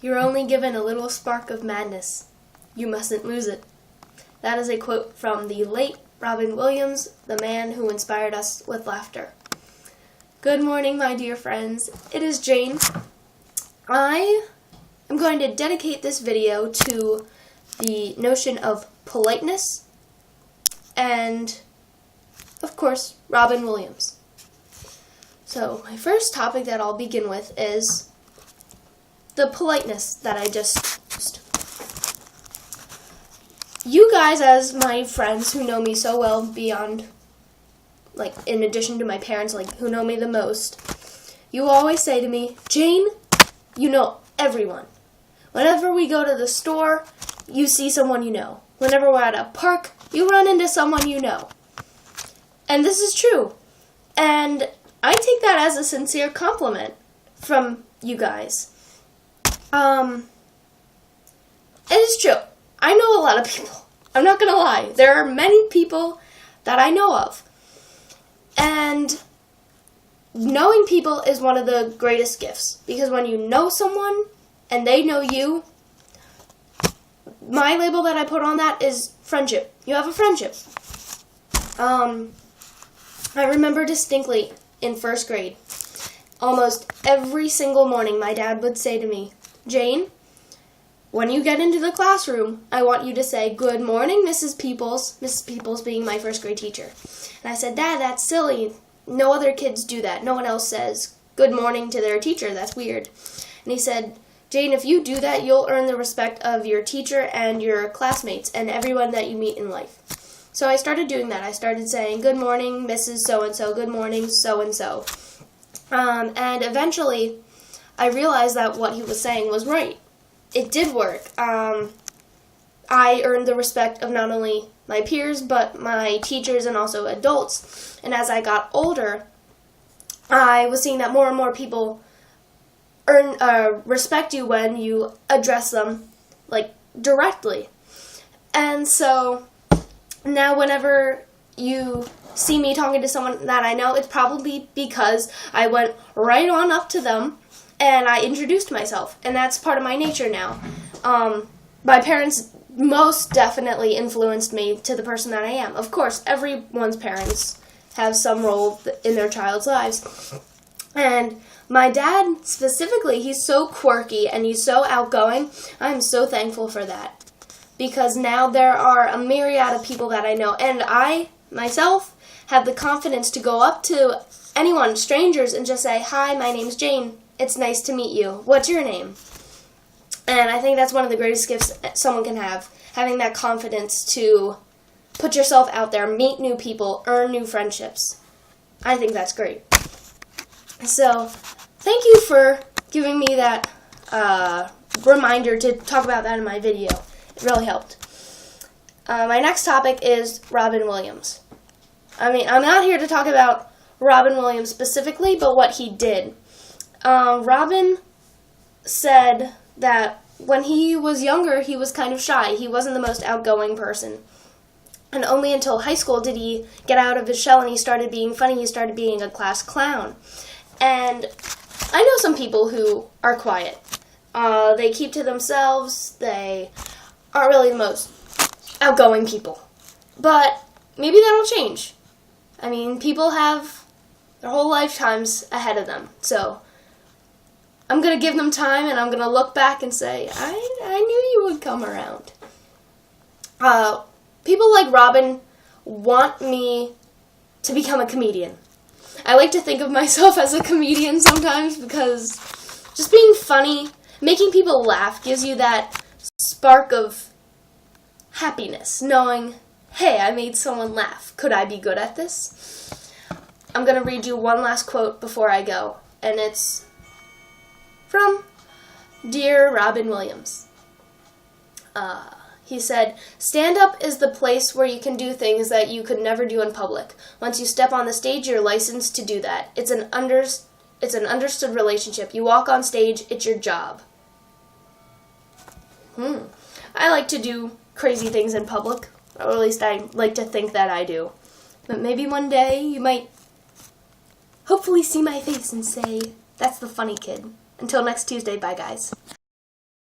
You're only given a little spark of madness. You mustn't lose it. That is a quote from the late Robin Williams, the man who inspired us with laughter. Good morning, my dear friends. It is Jane. I am going to dedicate this video to the notion of politeness and, of course, Robin Williams. So, my first topic that I'll begin with is the politeness that I just used. You guys, as my friends who know me so well beyond, in addition to my parents, who know me the most, you always say to me, Jane, you know everyone. Whenever we go to the store, you see someone you know. Whenever we're at a park, you run into someone you know. And this is true. And I take that as a sincere compliment from you guys. It is true. I know a lot of people. I'm not going to lie. There are many people that I know of. And knowing people is one of the greatest gifts. Because when you know someone and they know you, my label that I put on that is friendship. You have a friendship. I remember distinctly in first grade, almost every single morning my dad would say to me, Jane, when you get into the classroom, I want you to say, good morning, Mrs. Peoples, Mrs. Peoples being my first grade teacher. And I said, Dad, that's silly. No other kids do that. No one else says good morning to their teacher. That's weird. And he said, Jane, if you do that, you'll earn the respect of your teacher and your classmates and everyone that you meet in life. So I started doing that. I started saying, good morning, Mrs. So-and-so, good morning, so-and-so. And eventually, I realized that what he was saying was right. It did work. I earned the respect of not only my peers, but my teachers and also adults. And as I got older, I was seeing that more and more people respect you when you address them, directly. And so now whenever you see me talking to someone that I know, it's probably because I went right on up to them and I introduced myself, and that's part of my nature now. My parents most definitely influenced me to the person that I am. Of course, everyone's parents have some role in their child's lives. And my dad, specifically, he's so quirky and he's so outgoing. I'm so thankful for that. Because now there are a myriad of people that I know. And I, myself, have the confidence to go up to anyone, strangers, and just say, hi, my name's Jane. It's nice to meet you. What's your name? And I think that's one of the greatest gifts someone can have, having that confidence to put yourself out there, meet new people, earn new friendships. I think that's great. So, thank you for giving me that reminder to talk about that in my video. It really helped. My next topic is Robin Williams. I'm not here to talk about Robin Williams specifically, but what he did. Robin said that when he was younger, he was kind of shy. He wasn't the most outgoing person. And only until high school did he get out of his shell and he started being funny. He started being a class clown. And I know some people who are quiet. They keep to themselves. They aren't really the most outgoing people. But maybe that'll change. People have their whole lifetimes ahead of them. So I'm going to give them time, and I'm going to look back and say, I knew you would come around. People like Robin want me to become a comedian. I like to think of myself as a comedian sometimes because just being funny, making people laugh gives you that spark of happiness, knowing, hey, I made someone laugh. Could I be good at this? I'm going to read you one last quote before I go, and it's from Dear Robin Williams. He said, stand-up is the place where you can do things that you could never do in public. Once you step on the stage, you're licensed to do that. It's an understood relationship. You walk on stage, it's your job. I like to do crazy things in public. Or at least I like to think that I do. But maybe one day you might hopefully see my face and say, that's the funny kid. Until next Tuesday, bye guys.